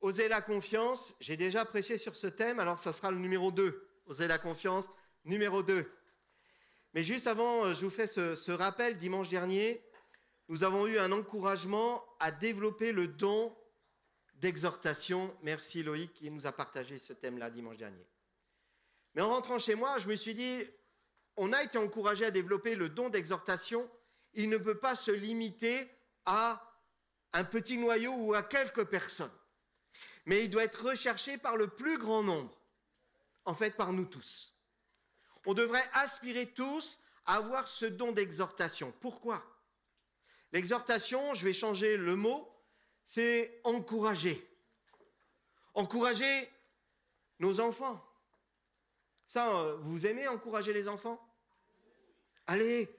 Oser la confiance, j'ai déjà prêché sur ce thème, alors ça sera le numéro 2. Oser la confiance, numéro 2. Mais juste avant, je vous fais ce rappel, dimanche dernier, nous avons eu un encouragement à développer le don d'exhortation. Merci Loïc qui nous a partagé ce thème-là dimanche dernier. Mais en rentrant chez moi, je me suis dit, on a été encouragé à développer le don d'exhortation. Il ne peut pas se limiter à un petit noyau ou à quelques personnes. Mais il doit être recherché par le plus grand nombre. En fait, par nous tous. On devrait aspirer tous à avoir ce don d'exhortation. Pourquoi ? L'exhortation, je vais changer le mot, c'est encourager. Encourager nos enfants. Ça, vous aimez encourager les enfants ? Allez,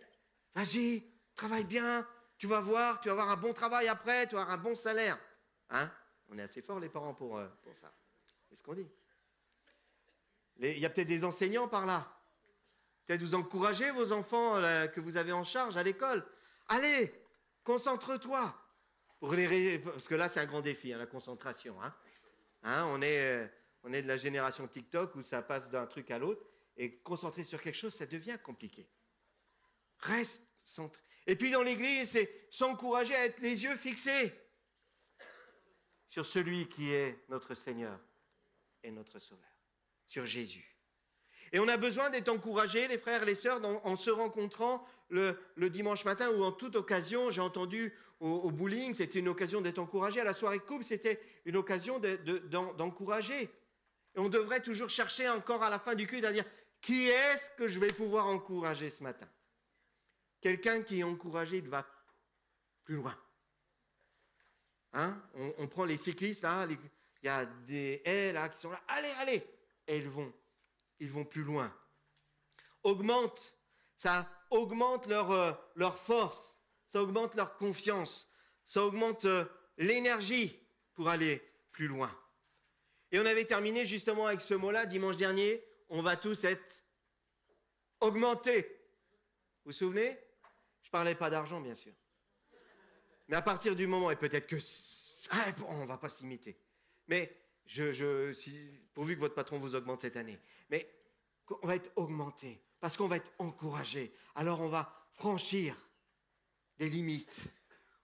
vas-y, travaille bien, tu vas voir un bon travail après, tu vas avoir un bon salaire. Hein ? On est assez forts les parents pour ça. C'est ce qu'on dit. Il y a peut-être des enseignants par là. Peut-être vous encouragez vos enfants que vous avez en charge à l'école. Allez, concentre-toi. Parce que là, c'est un grand défi, la concentration. On est de la génération TikTok où ça passe d'un truc à l'autre. Et concentrer sur quelque chose, ça devient compliqué. Reste centré. Et puis dans l'église, c'est s'encourager à être les yeux fixés sur celui qui est notre Seigneur et notre Sauveur, sur Jésus. Et on a besoin d'être encouragés, les frères et les sœurs, en se rencontrant le dimanche matin ou en toute occasion. J'ai entendu au bowling, c'était une occasion d'être encouragé. À la soirée couple, c'était une occasion d'encourager. Et on devrait toujours chercher encore à la fin du culte à dire « Qui est-ce que je vais pouvoir encourager ce matin ?» Quelqu'un qui est encouragé, il va plus loin. On prend les cyclistes, là, il y a des haies là, qui sont là. Allez, et ils vont plus loin. Ça augmente leur force, ça augmente leur confiance, ça augmente l'énergie pour aller plus loin. Et on avait terminé justement avec ce mot-là dimanche dernier, on va tous être augmentés. Vous vous souvenez ? Je ne parlais pas d'argent, bien sûr. Mais à partir du moment, et peut-être que... on ne va pas s'imiter. Mais pourvu que votre patron vous augmente cette année. Mais on va être augmenté, parce qu'on va être encouragé. Alors on va franchir des limites.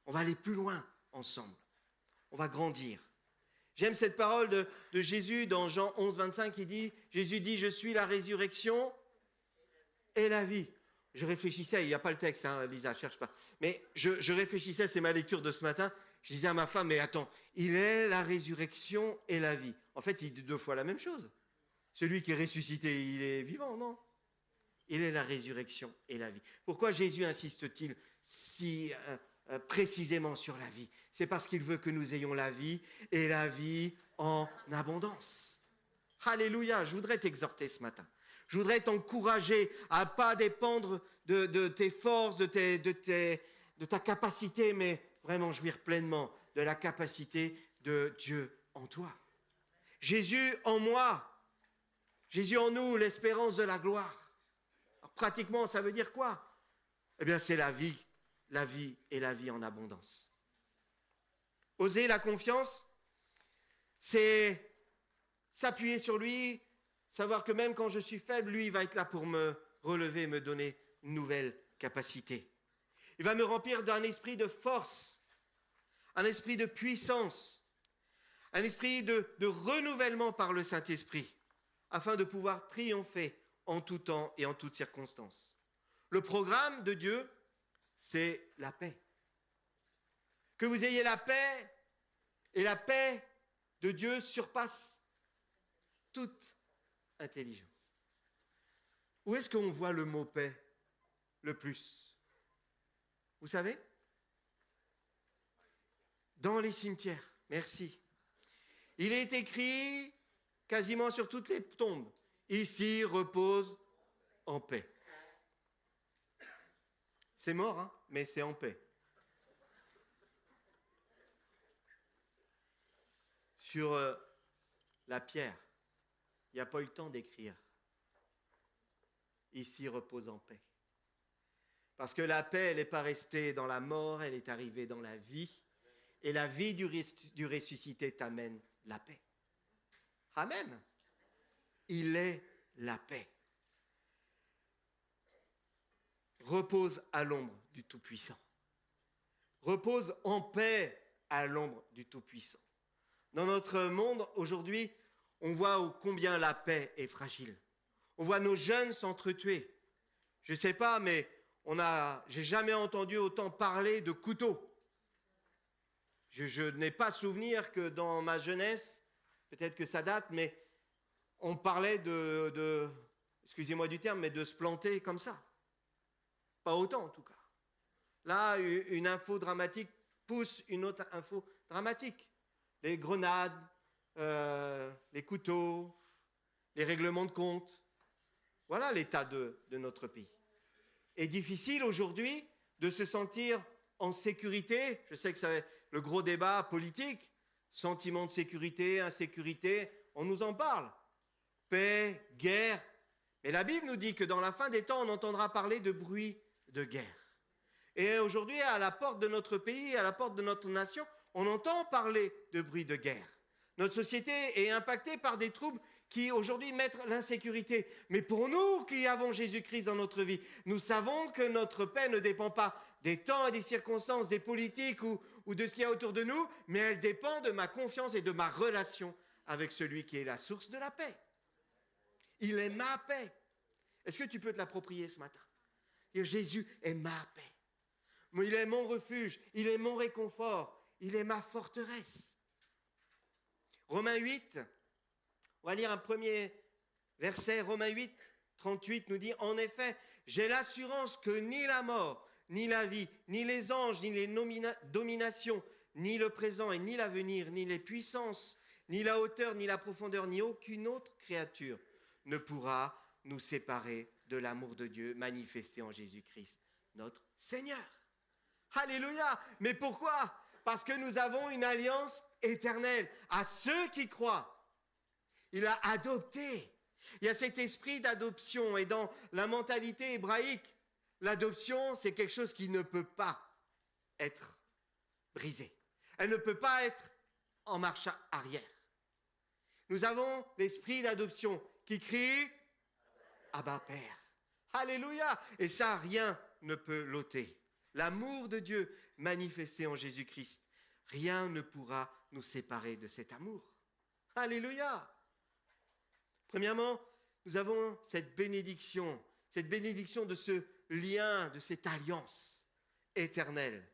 On va aller plus loin ensemble. On va grandir. J'aime cette parole de Jésus dans Jean 11, 25, Jésus dit « Je suis la résurrection et la vie ». Je réfléchissais, il n'y a pas le texte, Lisa, cherche pas. Mais je réfléchissais, c'est ma lecture de ce matin. Je disais à ma femme, mais attends, il est la résurrection et la vie. En fait, il dit 2 fois la même chose. Celui qui est ressuscité, il est vivant, non ? Il est la résurrection et la vie. Pourquoi Jésus insiste-t-il si précisément sur la vie ? C'est parce qu'il veut que nous ayons la vie et la vie en abondance. Alléluia, je voudrais t'exhorter ce matin. Je voudrais t'encourager à ne pas dépendre de tes forces, de ta capacité, mais vraiment jouir pleinement de la capacité de Dieu en toi. Jésus en moi, Jésus en nous, l'espérance de la gloire. Alors, pratiquement, ça veut dire quoi ? Eh bien, c'est la vie et la vie en abondance. Oser la confiance, c'est s'appuyer sur lui, savoir que même quand je suis faible, lui, il va être là pour me relever, me donner une nouvelle capacité. Il va me remplir d'un esprit de force, un esprit de puissance, un esprit de renouvellement par le Saint-Esprit, afin de pouvoir triompher en tout temps et en toutes circonstances. Le programme de Dieu, c'est la paix. Que vous ayez la paix, et la paix de Dieu surpasse toute intelligence. Où est-ce qu'on voit le mot paix le plus ? Vous savez ? Dans les cimetières. Merci. Il est écrit quasiment sur toutes les tombes. Ici repose en paix. C'est mort, mais c'est en paix. Sur la pierre, il n'y a pas eu le temps d'écrire. Ici repose en paix. Parce que la paix, elle n'est pas restée dans la mort, elle est arrivée dans la vie. Et la vie du ressuscité t'amène la paix. Amen. Il est la paix. Repose à l'ombre du Tout-Puissant. Repose en paix à l'ombre du Tout-Puissant. Dans notre monde, aujourd'hui, on voit combien la paix est fragile. On voit nos jeunes s'entretuer. Je ne sais pas, mais j'ai jamais entendu autant parler de couteaux. Je n'ai pas souvenir que dans ma jeunesse, peut-être que ça date, mais on parlait excusez-moi du terme, mais de se planter comme ça. Pas autant en tout cas. Là, une info dramatique pousse une autre info dramatique. Les grenades, les couteaux, les règlements de compte. Voilà l'état de notre pays. Et difficile aujourd'hui de se sentir en sécurité. Je sais que c'est le gros débat politique. Sentiment de sécurité, insécurité, on nous en parle. Paix, guerre. Mais la Bible nous dit que dans la fin des temps, on entendra parler de bruit de guerre. Et aujourd'hui, à la porte de notre pays, à la porte de notre nation, on entend parler de bruit de guerre. Notre société est impactée par des troubles qui aujourd'hui mettent l'insécurité. Mais pour nous qui avons Jésus-Christ dans notre vie, nous savons que notre paix ne dépend pas des temps et des circonstances, des politiques ou de ce qu'il y a autour de nous, mais elle dépend de ma confiance et de ma relation avec celui qui est la source de la paix. Il est ma paix. Est-ce que tu peux te l'approprier ce matin? Dire Jésus est ma paix. Il est mon refuge, il est mon réconfort, il est ma forteresse. Romains 8, on va lire un premier verset. Romains 8, 38 nous dit « En effet, j'ai l'assurance que ni la mort, ni la vie, ni les anges, ni les dominations, ni le présent et ni l'avenir, ni les puissances, ni la hauteur, ni la profondeur, ni aucune autre créature ne pourra nous séparer de l'amour de Dieu manifesté en Jésus-Christ, notre Seigneur. » Alléluia! Mais pourquoi? Parce que nous avons une alliance éternelle à ceux qui croient. Il a adopté. Il y a cet esprit d'adoption. Et dans la mentalité hébraïque, l'adoption, c'est quelque chose qui ne peut pas être brisé. Elle ne peut pas être en marche arrière. Nous avons l'esprit d'adoption qui crie « Abba Père ». Alléluia! Et ça, rien ne peut l'ôter. L'amour de Dieu manifesté en Jésus-Christ, rien ne pourra nous séparer de cet amour. Alléluia! Premièrement, nous avons cette bénédiction de ce lien, de cette alliance éternelle.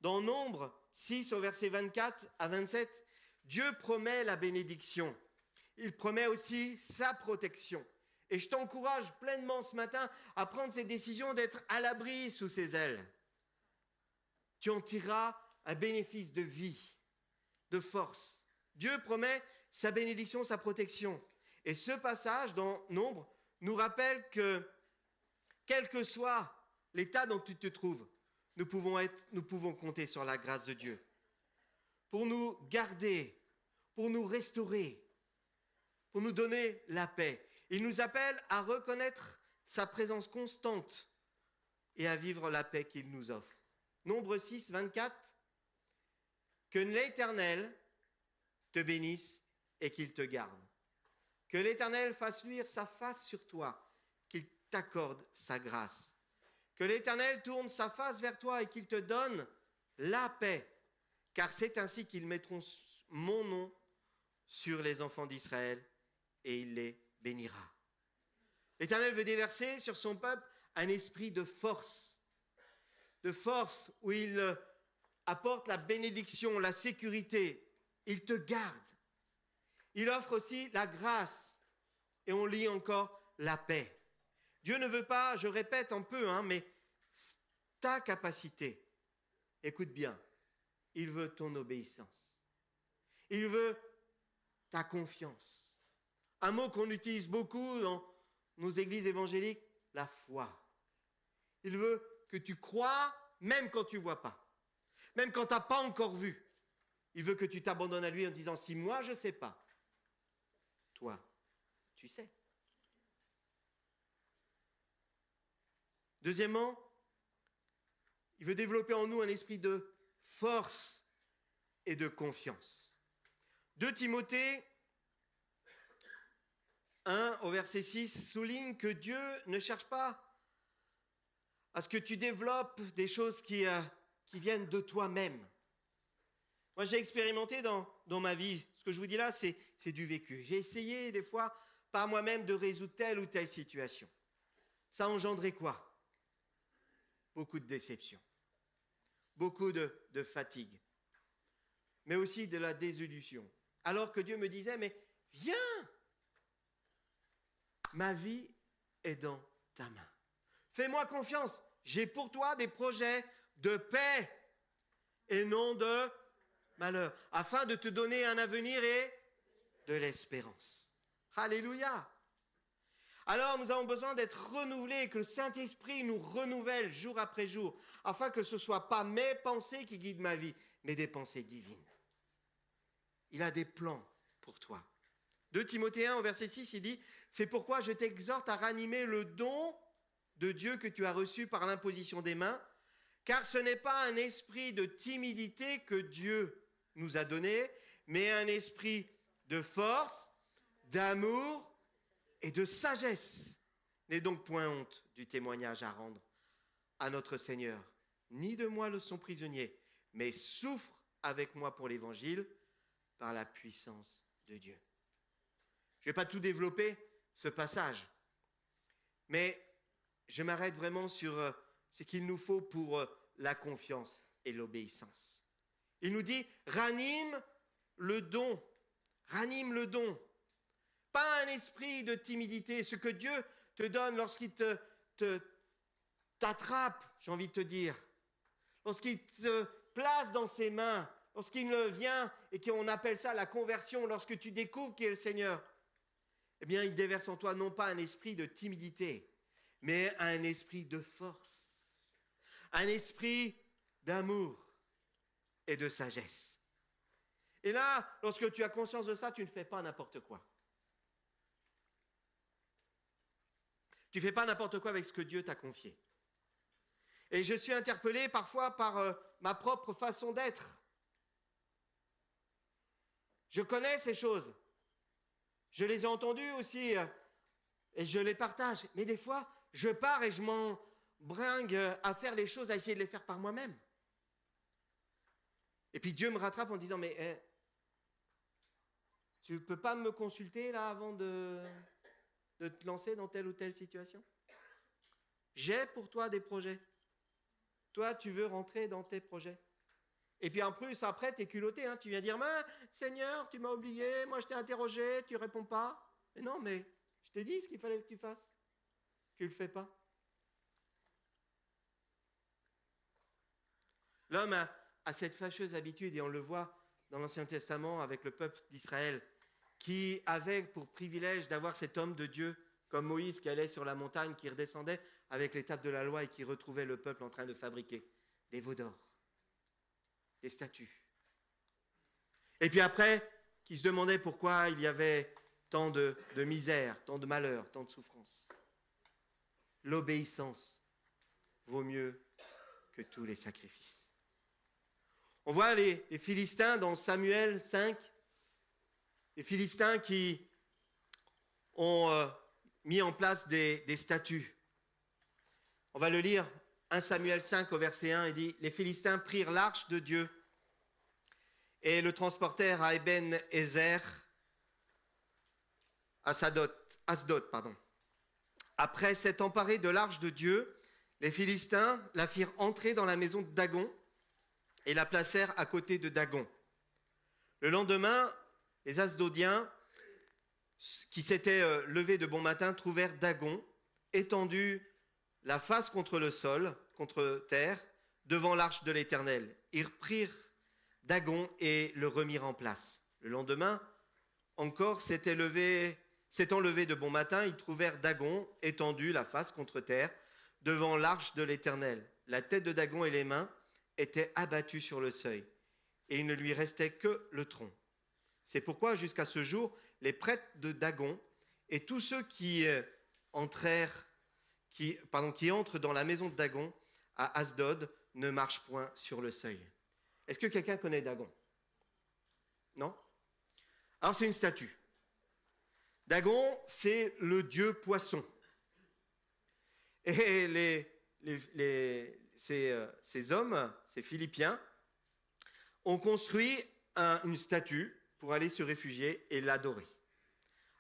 Dans Nombre 6, au verset 24 à 27, Dieu promet la bénédiction. Il promet aussi sa protection. Et je t'encourage pleinement ce matin à prendre cette décision d'être à l'abri sous ses ailes. Tu en tireras un bénéfice de vie, de force. Dieu promet sa bénédiction, sa protection. Et ce passage dans Nombre nous rappelle que, quel que soit l'état dont tu te trouves, nous pouvons compter sur la grâce de Dieu pour nous garder, pour nous restaurer, pour nous donner la paix. Il nous appelle à reconnaître sa présence constante et à vivre la paix qu'il nous offre. Nombre 6, 24. Que l'Éternel te bénisse et qu'il te garde. Que l'Éternel fasse luire sa face sur toi, qu'il t'accorde sa grâce. Que l'Éternel tourne sa face vers toi et qu'il te donne la paix, car c'est ainsi qu'ils mettront mon nom sur les enfants d'Israël et il les bénira. L'Éternel veut déverser sur son peuple un esprit de force où il apporte la bénédiction, la sécurité, il te garde. Il offre aussi la grâce et on lit encore la paix. Dieu ne veut pas, je répète un peu, mais ta capacité, écoute bien, il veut ton obéissance. Il veut ta confiance. Un mot qu'on utilise beaucoup dans nos églises évangéliques, la foi. Il veut que tu crois même quand tu ne vois pas, même quand tu n'as pas encore vu. Il veut que tu t'abandonnes à lui en disant, si moi je ne sais pas, toi, tu sais. Deuxièmement, il veut développer en nous un esprit de force et de confiance. 2 Timothée 1 au verset 6 souligne que Dieu ne cherche pas à ce que tu développes des choses qui viennent de toi-même. Moi, j'ai expérimenté dans ma vie, ce que je vous dis là, c'est du vécu. J'ai essayé des fois par moi-même de résoudre telle ou telle situation. Ça a engendré quoi? Beaucoup de déception, beaucoup de fatigue, mais aussi de la désillusion. Alors que Dieu me disait, mais viens, ma vie est dans ta main. Fais-moi confiance, j'ai pour toi des projets de paix et non de malheur, afin de te donner un avenir et de l'espérance. Alléluia! Alors nous avons besoin d'être renouvelés, que le Saint-Esprit nous renouvelle jour après jour, afin que ce ne soit pas mes pensées qui guident ma vie, mais des pensées divines. Il a des plans pour toi. 2 Timothée 1 au verset 6, il dit « C'est pourquoi je t'exhorte à ranimer le don de Dieu que tu as reçu par l'imposition des mains, car ce n'est pas un esprit de timidité que Dieu nous a donné, mais un esprit de force, d'amour et de sagesse. N'aie donc point honte du témoignage à rendre à notre Seigneur, ni de moi le son prisonnier, mais souffre avec moi pour l'Évangile par la puissance de Dieu. » Je ne vais pas tout développer, ce passage, mais je m'arrête vraiment sur ce qu'il nous faut pour la confiance et l'obéissance. Il nous dit, ranime le don. Pas un esprit de timidité, ce que Dieu te donne lorsqu'il t'attrape, j'ai envie de te dire, lorsqu'il te place dans ses mains, lorsqu'il vient et qu'on appelle ça la conversion, lorsque tu découvres qui est le Seigneur, eh bien, il déverse en toi non pas un esprit de timidité, mais un esprit de force, un esprit d'amour et de sagesse. Et là, lorsque tu as conscience de ça, tu ne fais pas n'importe quoi. Tu ne fais pas n'importe quoi avec ce que Dieu t'a confié. Et je suis interpellé parfois par ma propre façon d'être. Je connais ces choses. Je les ai entendues aussi et je les partage. Mais des fois, je pars et je m'en bringue à faire les choses, à essayer de les faire par moi-même. Et puis Dieu me rattrape en disant, mais tu ne peux pas me consulter là avant de te lancer dans telle ou telle situation? J'ai pour toi des projets. Toi, tu veux rentrer dans tes projets. Et puis en plus, après, tu es culotté. Tu viens dire, Seigneur, tu m'as oublié, moi je t'ai interrogé, tu ne réponds pas. Mais non, mais je t'ai dit ce qu'il fallait que tu fasses. Tu ne le fais pas. L'homme a cette fâcheuse habitude, et on le voit dans l'Ancien Testament avec le peuple d'Israël, qui avait pour privilège d'avoir cet homme de Dieu, comme Moïse qui allait sur la montagne, qui redescendait avec les tables de la loi et qui retrouvait le peuple en train de fabriquer des veaux d'or, des statues. Et puis après, qui se demandait pourquoi il y avait tant de misère, tant de malheur, tant de souffrance. L'obéissance vaut mieux que tous les sacrifices. On voit les Philistins dans Samuel 5, les Philistins qui ont mis en place des statues. On va le lire, 1 Samuel 5 au verset 1, il dit « Les Philistins prirent l'arche de Dieu et le transportèrent à Eben-Ezer, Asdod. Après s'être emparés de l'arche de Dieu, les Philistins la firent entrer dans la maison de Dagon et la placèrent à côté de Dagon. Le lendemain, les Asdodiens, qui s'étaient levés de bon matin, trouvèrent Dagon étendu la face contre le sol, contre terre, devant l'arche de l'Éternel. Ils prirent Dagon et le remirent en place. Le lendemain, encore s'étant levés de bon matin, ils trouvèrent Dagon étendu la face contre terre, devant l'arche de l'Éternel. La tête de Dagon et les mains étaient abattues sur le seuil, et il ne lui restait que le tronc. C'est pourquoi, jusqu'à ce jour, les prêtres de Dagon et tous ceux qui entrent dans la maison de Dagon à Asdod ne marchent point sur le seuil. Est-ce que quelqu'un connaît Dagon? Non? Alors c'est une statue. Dagon, c'est le dieu poisson. Et ces hommes, ces Philippiens, ont construit une statue pour aller se réfugier et l'adorer.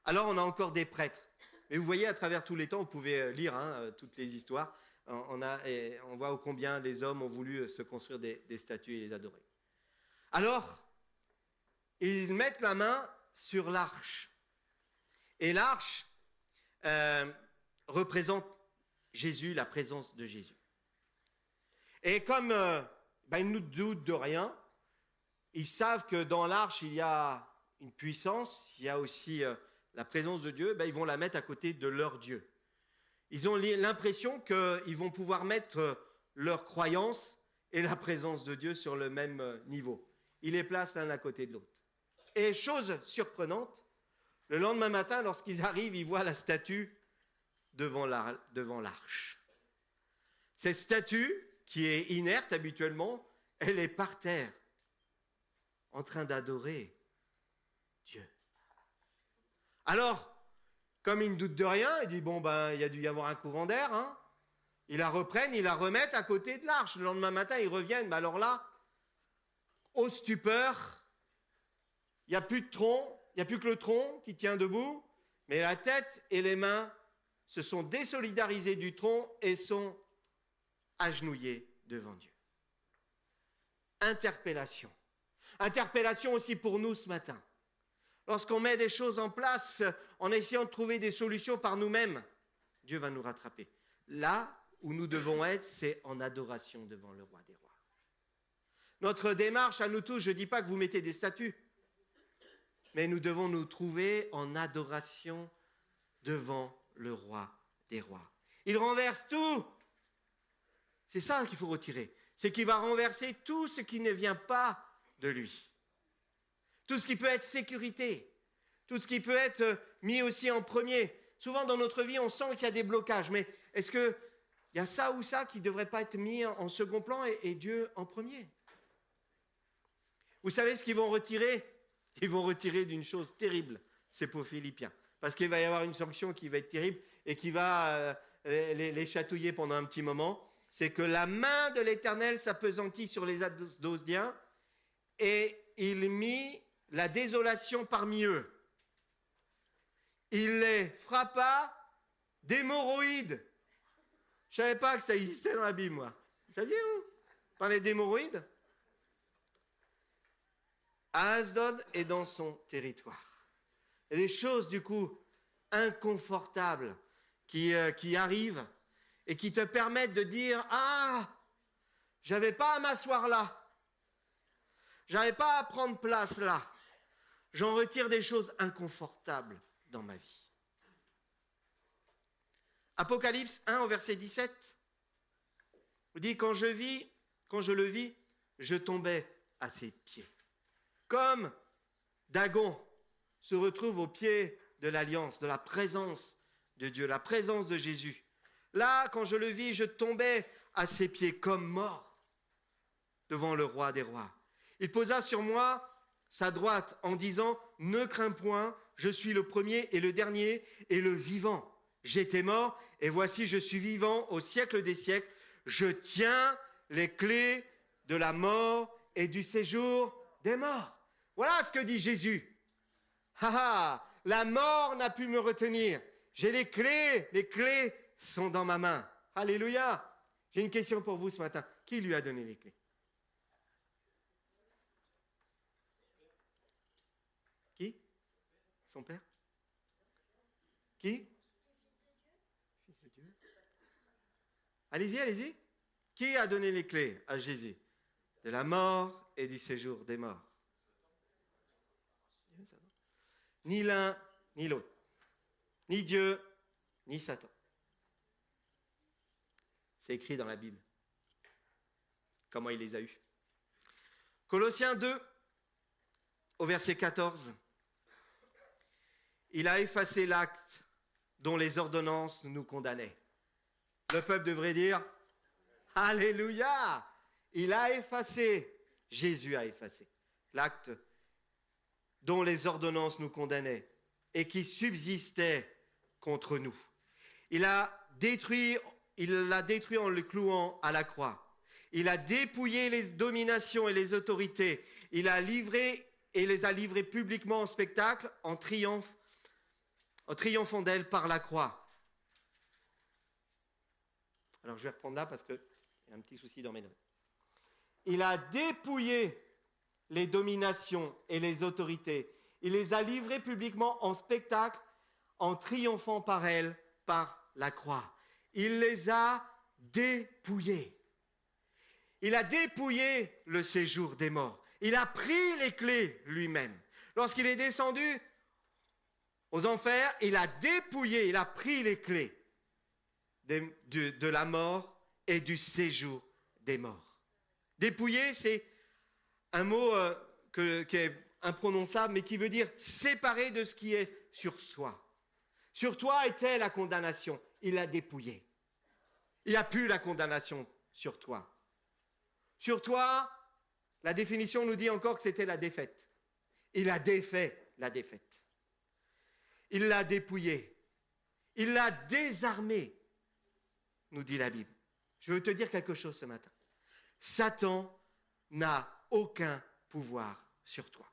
Alors on a encore des prêtres. Mais vous voyez, à travers tous les temps, vous pouvez lire toutes les histoires, on voit combien les hommes ont voulu se construire des statues et les adorer. Alors, ils mettent la main sur l'arche. Et l'arche représente Jésus, la présence de Jésus. Et comme ils ne doutent de rien, ils savent que dans l'arche, il y a une puissance, il y a aussi la présence de Dieu, ils vont la mettre à côté de leur Dieu. Ils ont l'impression qu'ils vont pouvoir mettre leur croyance et la présence de Dieu sur le même niveau. Ils les placent l'un à côté de l'autre. Et chose surprenante, le lendemain matin, lorsqu'ils arrivent, ils voient la statue devant l'arche. Cette statue, qui est inerte habituellement, elle est par terre, en train d'adorer Dieu. Alors, comme ils ne doutent de rien, ils disent, il y a dû y avoir un courant d'air, Ils la reprennent, ils la remettent à côté de l'arche. Le lendemain matin, ils reviennent, alors là, au stupeur, il n'y a plus de tronc, il n'y a plus que le tronc qui tient debout, mais la tête et les mains se sont désolidarisés du tronc et sont agenouillés devant Dieu. Interpellation. Interpellation aussi pour nous ce matin. Lorsqu'on met des choses en place en essayant de trouver des solutions par nous-mêmes, Dieu va nous rattraper. Là où nous devons être, c'est en adoration devant le roi des rois. Notre démarche à nous tous, je ne dis pas que vous mettez des statues, mais nous devons nous trouver en adoration devant le roi des rois. Il renverse tout. C'est ça qu'il faut retirer. C'est qu'il va renverser tout ce qui ne vient pas de lui. Tout ce qui peut être sécurité. Tout ce qui peut être mis aussi en premier. Souvent dans notre vie, on sent qu'il y a des blocages. Mais est-ce qu'il y a ça ou ça qui ne devrait pas être mis en second plan et Dieu en premier? Vous savez ce qu'ils vont retirer? Ils vont retirer d'une chose terrible, ces pauvres Philippiens. Parce qu'il va y avoir une sanction qui va être terrible et qui va les chatouiller pendant un petit moment. C'est que la main de l'Éternel s'appesantit sur les Asdodiens et il mit la désolation parmi eux. Il les frappa d'hémorroïdes. Je ne savais pas que ça existait dans la Bible, moi. Vous saviez, vous? Parler d'hémorroïdes? À Asdod et dans son territoire. Il y a des choses, du coup, inconfortables qui arrivent et qui te permettent de dire « Ah, j'avais pas à m'asseoir là. J'avais pas à prendre place là. J'en retire des choses inconfortables dans ma vie. » Apocalypse 1 au verset 17 vous dit « Quand je le vis, je tombais à ses pieds. » Comme Dagon se retrouve au pied de l'alliance, de la présence de Dieu, la présence de Jésus. Là, quand je le vis, je tombais à ses pieds comme mort devant le roi des rois. Il posa sur moi sa droite en disant « Ne crains point, je suis le premier et le dernier et le vivant. J'étais mort et voici je suis vivant au siècle des siècles. Je tiens les clés de la mort et du séjour des morts. » Voilà ce que dit Jésus. La mort n'a pu me retenir. J'ai les clés sont dans ma main. Alléluia. J'ai une question pour vous ce matin. Qui lui a donné les clés? Qui? Son père? Qui? Fils de Dieu. Allez-y. Qui a donné les clés à Jésus? De la mort et du séjour des morts. Ni l'un, ni l'autre. Ni Dieu, ni Satan. C'est écrit dans la Bible. Comment il les a eus. Colossiens 2, au verset 14. Il a effacé l'acte dont les ordonnances nous condamnaient. Le peuple devrait dire « Alléluia !» Il a effacé, Jésus a effacé l'acte dont les ordonnances nous condamnaient et qui subsistait contre nous. Il l'a détruit en le clouant à la croix. Il a dépouillé les dominations et les autorités. Il a livré et les a livrées publiquement en spectacle, en triomphant d'elles par la croix. Alors je vais reprendre là parce qu'il y a un petit souci dans mes notes. Il a dépouillé les dominations et les autorités. Il les a livrées publiquement en spectacle, en triomphant par elles, par la croix. Il les a dépouillées. Il a dépouillé le séjour des morts. Il a pris les clés lui-même. Lorsqu'il est descendu aux enfers, il a dépouillé, il a pris les clés de la mort et du séjour des morts. Dépouiller, c'est un mot qui est imprononçable, mais qui veut dire séparer de ce qui est sur soi. Sur toi était la condamnation, il l'a dépouillé. Il n'y a plus la condamnation sur toi. Sur toi, la définition nous dit encore que c'était la défaite. Il a défait la défaite. Il l'a dépouillé. Il l'a désarmé, nous dit la Bible. Je veux te dire quelque chose ce matin. Satan n'a aucun pouvoir sur toi.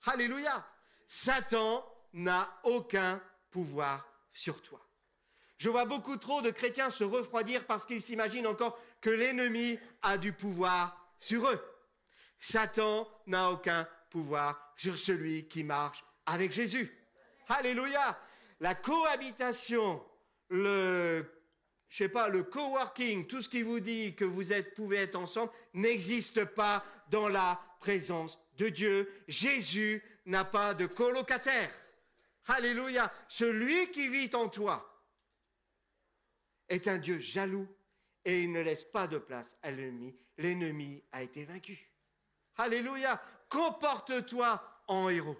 Alléluia! Satan n'a aucun pouvoir sur toi. Je vois beaucoup trop de chrétiens se refroidir parce qu'ils s'imaginent encore que l'ennemi a du pouvoir sur eux. Satan n'a aucun pouvoir sur celui qui marche avec Jésus. Alléluia! La cohabitation, le coworking, tout ce qui vous dit que vous pouvez être ensemble, n'existe pas dans la présence de Dieu. Jésus n'a pas de colocataire. Alléluia! Celui qui vit en toi est un Dieu jaloux et il ne laisse pas de place à l'ennemi. L'ennemi a été vaincu. Alléluia! Comporte-toi en héros.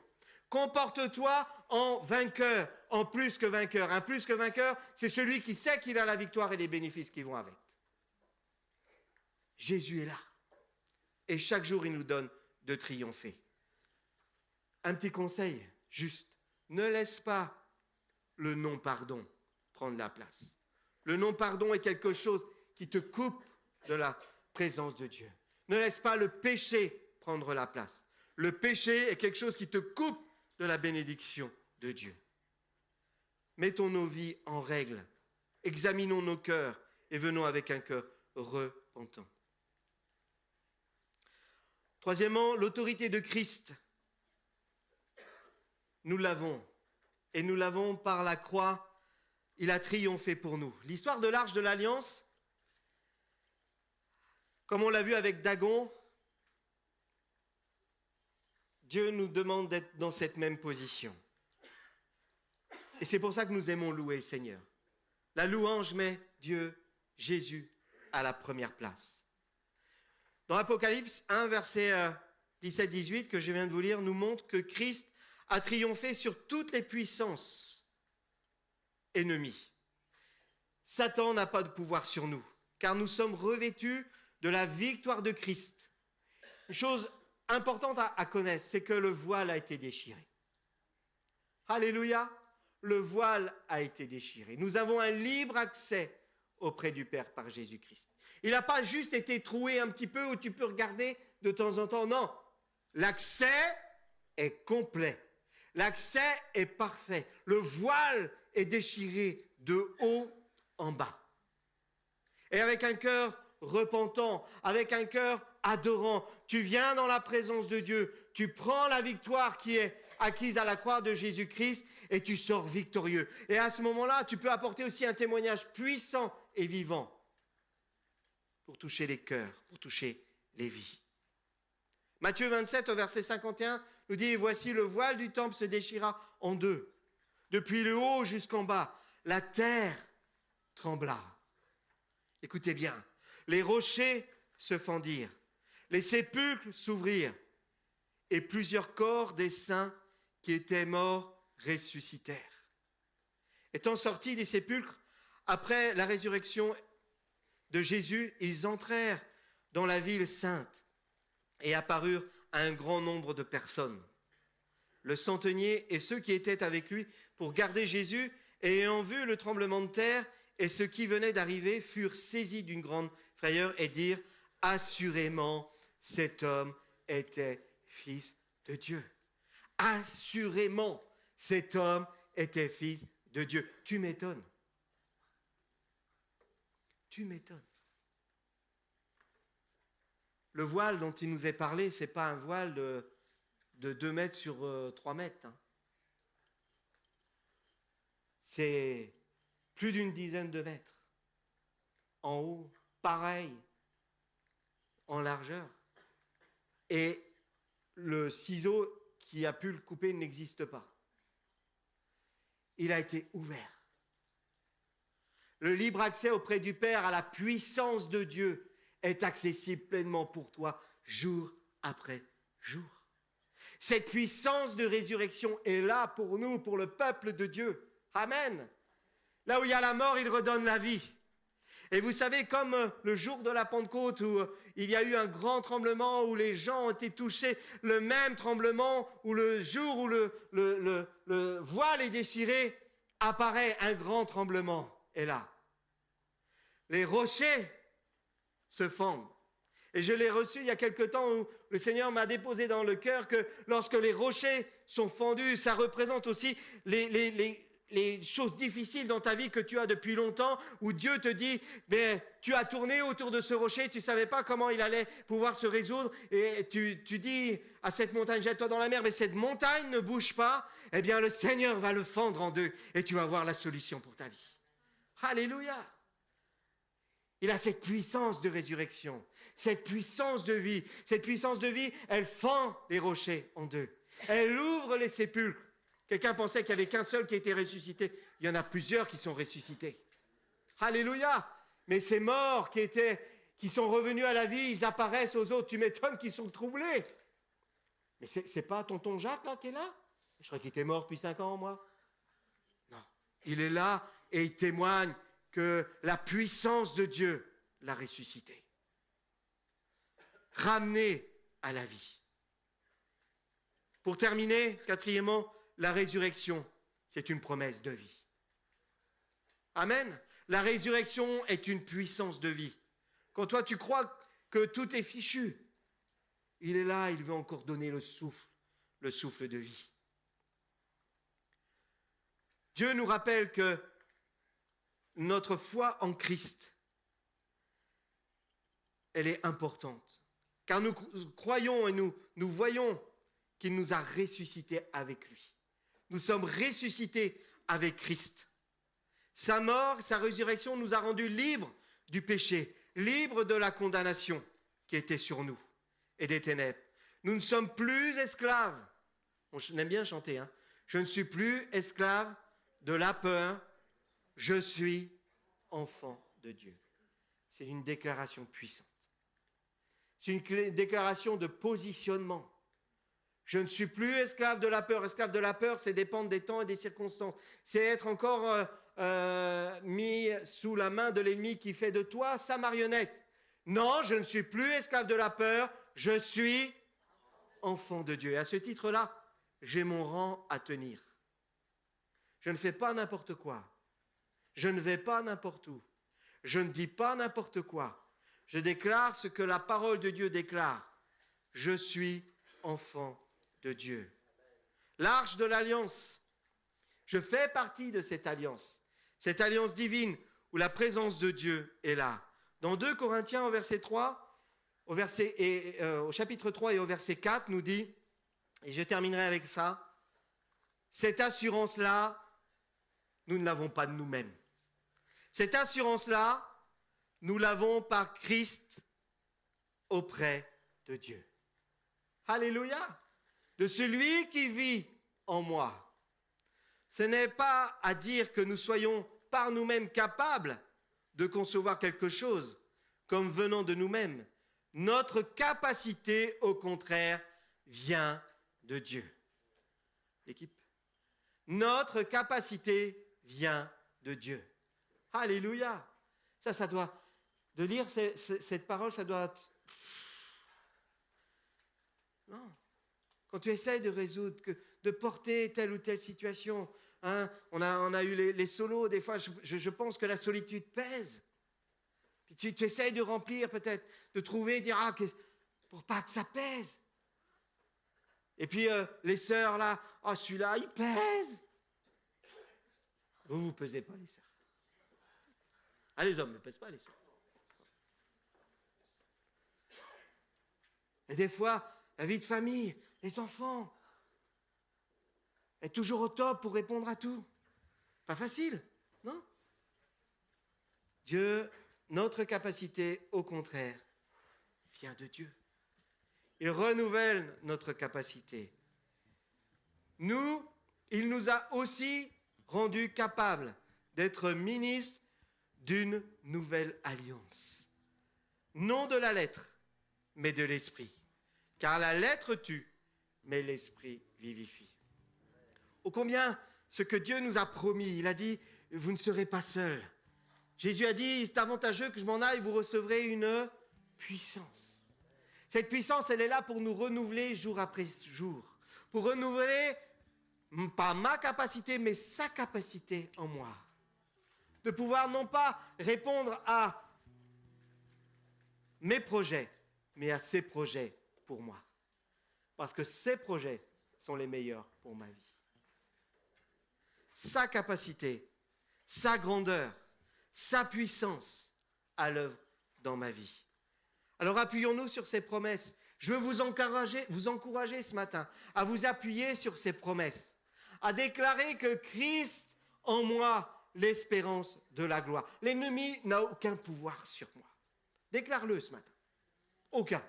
Comporte-toi en vainqueur, en plus que vainqueur. Un plus que vainqueur, c'est celui qui sait qu'il a la victoire et les bénéfices qui vont avec. Jésus est là. Et chaque jour, il nous donne de triompher. Un petit conseil, juste. Ne laisse pas le non-pardon prendre la place. Le non-pardon est quelque chose qui te coupe de la présence de Dieu. Ne laisse pas le péché prendre la place. Le péché est quelque chose qui te coupe de la bénédiction de Dieu. Mettons nos vies en règle. Examinons nos cœurs et venons avec un cœur repentant. Troisièmement, l'autorité de Christ. Nous l'avons. Et nous l'avons par la croix. Il a triomphé pour nous. L'histoire de l'Arche de l'Alliance, comme on l'a vu avec Dagon, Dieu nous demande d'être dans cette même position. Et c'est pour ça que nous aimons louer le Seigneur. La louange met Dieu, Jésus, à la première place. Dans Apocalypse 1, verset 17-18, que je viens de vous lire, nous montre que Christ a triomphé sur toutes les puissances ennemies. Satan n'a pas de pouvoir sur nous, car nous sommes revêtus de la victoire de Christ. Une chose importante à connaître, c'est que le voile a été déchiré. Alléluia! Le voile a été déchiré. Nous avons un libre accès auprès du Père par Jésus-Christ. Il n'a pas juste été troué un petit peu où tu peux regarder de temps en temps. Non, l'accès est complet. L'accès est parfait. Le voile est déchiré de haut en bas. Et avec un cœur repentant, avec un cœur adorant, tu viens dans la présence de Dieu, tu prends la victoire qui est acquise à la croix de Jésus-Christ et tu sors victorieux. Et à ce moment-là, tu peux apporter aussi un témoignage puissant et vivant pour toucher les cœurs, pour toucher les vies. Matthieu 27, au verset 51, nous dit « Voici le voile du temple se déchira en deux. Depuis le haut jusqu'en bas, la terre trembla. » Écoutez bien, les rochers se fendirent, les sépulcres s'ouvrirent, et plusieurs corps des saints qui étaient morts ressuscitèrent. Étant sortis des sépulcres, après la résurrection de Jésus, ils entrèrent dans la ville sainte et apparurent à un grand nombre de personnes. Le centenier et ceux qui étaient avec lui pour garder Jésus, ayant vu le tremblement de terre et ce qui venait d'arriver, furent saisis d'une grande frayeur et dirent « Assurément, cet homme était fils de Dieu. » Assurément, cet homme était fils de Dieu. Tu m'étonnes. Tu m'étonnes. Le voile dont il nous est parlé, ce n'est pas un voile de 2 mètres sur 3 mètres. Hein. C'est plus d'une dizaine de mètres. En haut, pareil, en largeur. Et le ciseau qui a pu le couper n'existe pas. Il a été ouvert. Le libre accès auprès du Père à la puissance de Dieu est accessible pleinement pour toi, jour après jour. Cette puissance de résurrection est là pour nous, pour le peuple de Dieu. Amen. Là où il y a la mort, il redonne la vie. Et vous savez, comme le jour de la Pentecôte où il y a eu un grand tremblement, où les gens ont été touchés, le même tremblement où le jour où le voile est déchiré, apparaît un grand tremblement. Et là, les rochers se fendent. Et je l'ai reçu il y a quelque temps où le Seigneur m'a déposé dans le cœur que lorsque les rochers sont fendus, ça représente aussi les choses difficiles dans ta vie que tu as depuis longtemps, où Dieu te dit, mais tu as tourné autour de ce rocher, tu ne savais pas comment il allait pouvoir se résoudre, et tu dis à cette montagne, jette-toi dans la mer, mais cette montagne ne bouge pas, eh bien le Seigneur va le fendre en deux, et tu vas voir la solution pour ta vie. Alléluia! Il a cette puissance de résurrection, cette puissance de vie. Cette puissance de vie, elle fend les rochers en deux. Elle ouvre les sépulcres. Quelqu'un pensait qu'il n'y avait qu'un seul qui était ressuscité. Il y en a plusieurs qui sont ressuscités. Alléluia! Mais ces morts qui sont revenus à la vie, ils apparaissent aux autres. Tu m'étonnes qu'ils sont troublés. Mais c'est pas tonton Jacques là qui est là? Je crois qu'il était mort depuis 5 ans, moi. Non. Il est là et il témoigne que la puissance de Dieu l'a ressuscité. Ramené à la vie. Pour terminer, quatrièmement, la résurrection, c'est une promesse de vie. Amen. La résurrection est une puissance de vie. Quand toi tu crois que tout est fichu, il est là, il veut encore donner le souffle de vie. Dieu nous rappelle que notre foi en Christ, elle est importante. Car nous croyons et nous voyons qu'il nous a ressuscités avec lui. Nous sommes ressuscités avec Christ. Sa mort, sa résurrection nous a rendus libres du péché, libres de la condamnation qui était sur nous et des ténèbres. Nous ne sommes plus esclaves. On aime bien chanter, hein. Je ne suis plus esclave de la peur. Je suis enfant de Dieu. C'est une déclaration puissante. C'est une déclaration de positionnement. Je ne suis plus esclave de la peur. Esclave de la peur, c'est dépendre des temps et des circonstances. C'est être encore mis sous la main de l'ennemi qui fait de toi sa marionnette. Non, je ne suis plus esclave de la peur. Je suis enfant de Dieu. Et à ce titre-là, j'ai mon rang à tenir. Je ne fais pas n'importe quoi. Je ne vais pas n'importe où. Je ne dis pas n'importe quoi. Je déclare ce que la parole de Dieu déclare. Je suis enfant de Dieu. L'arche de l'alliance. Je fais partie de cette alliance divine où la présence de Dieu est là. Dans 2 Corinthiens au verset 3, au chapitre 3 et au verset 4 nous dit, et je terminerai avec ça, cette assurance-là, nous ne l'avons pas de nous-mêmes. Cette assurance-là, nous l'avons par Christ auprès de Dieu. Alléluia! De celui qui vit en moi. Ce n'est pas à dire que nous soyons par nous-mêmes capables de concevoir quelque chose comme venant de nous-mêmes. Notre capacité, au contraire, vient de Dieu. L'équipe. Notre capacité vient de Dieu. Alléluia! Ça doit... De lire cette parole, ça doit... Non. Quand tu essaies de résoudre, de porter telle ou telle situation, hein, on a eu les solos, des fois, je pense que la solitude pèse. Puis tu essayes de remplir peut-être, de trouver, dire, pour pas que ça pèse. Et puis les sœurs là, celui-là, il pèse. Vous pesez pas les sœurs. Les hommes ne pèsent pas les sœurs. Et des fois, la vie de famille, les enfants, est toujours au top pour répondre à tout. Pas facile, non? Dieu, notre capacité, au contraire, vient de Dieu. Il renouvelle notre capacité. Il nous a aussi rendus capables d'être ministres d'une nouvelle alliance. Non de la lettre, mais de l'esprit. Car la lettre tue, mais l'esprit vivifie. Ô combien ce que Dieu nous a promis, il a dit, vous ne serez pas seuls. Jésus a dit, c'est avantageux que je m'en aille, vous recevrez une puissance. Cette puissance, elle est là pour nous renouveler jour après jour. Pour renouveler, pas ma capacité, mais sa capacité en moi. De pouvoir non pas répondre à mes projets, mais à ses projets pour moi. Parce que ses projets sont les meilleurs pour ma vie. Sa capacité, sa grandeur, sa puissance à l'œuvre dans ma vie. Alors appuyons-nous sur ces promesses. Je veux vous encourager ce matin à vous appuyer sur ces promesses, à déclarer que Christ en moi, l'espérance de la gloire. L'ennemi n'a aucun pouvoir sur moi. Déclare-le ce matin. Aucun.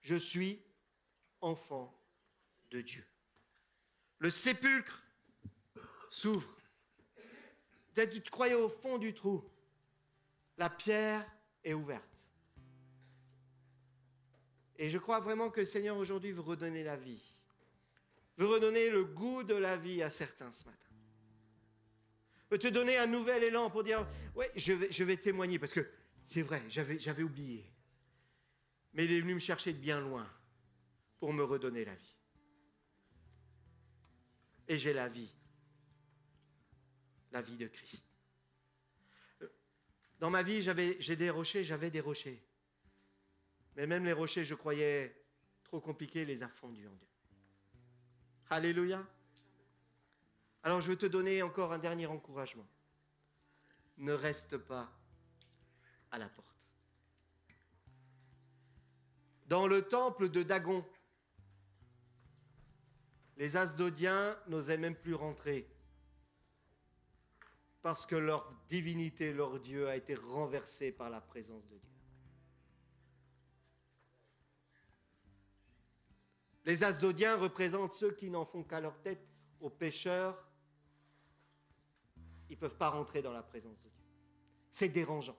Je suis enfant de Dieu. Le sépulcre s'ouvre. Peut-être tu te croyais au fond du trou. La pierre est ouverte. Et je crois vraiment que le Seigneur aujourd'hui veut redonner la vie. Veut redonner le goût de la vie à certains ce matin. Veut te donner un nouvel élan pour dire, ouais, je vais témoigner parce que c'est vrai, j'avais oublié. Mais il est venu me chercher de bien loin pour me redonner la vie. Et j'ai la vie de Christ. Dans ma vie, j'avais des rochers. Mais même les rochers, je croyais trop compliqués, les a fondus en Dieu. Alléluia. Alors je veux te donner encore un dernier encouragement. Ne reste pas à la porte. Dans le temple de Dagon, les Asdodiens n'osaient même plus rentrer parce que leur divinité, leur Dieu, a été renversé par la présence de Dieu. Les Asdodiens représentent ceux qui n'en font qu'à leur tête, aux pécheurs. Ils ne peuvent pas rentrer dans la présence de Dieu. C'est dérangeant.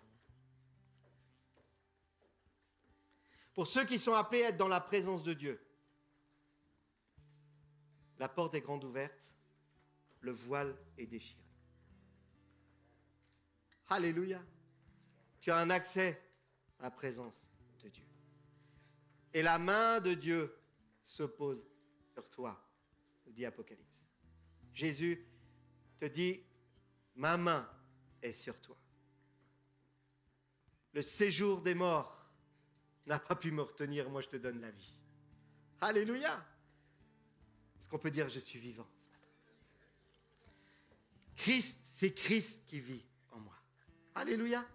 Pour ceux qui sont appelés à être dans la présence de Dieu, la porte est grande ouverte, le voile est déchiré. Alléluia. Tu as un accès à la présence de Dieu. Et la main de Dieu se pose sur toi, dit Apocalypse. Jésus te dit, ma main est sur toi. Le séjour des morts n'a pas pu me retenir, moi je te donne la vie. Alléluia. Est-ce qu'on peut dire je suis vivant ce matin? Christ, c'est Christ qui vit en moi. Alléluia.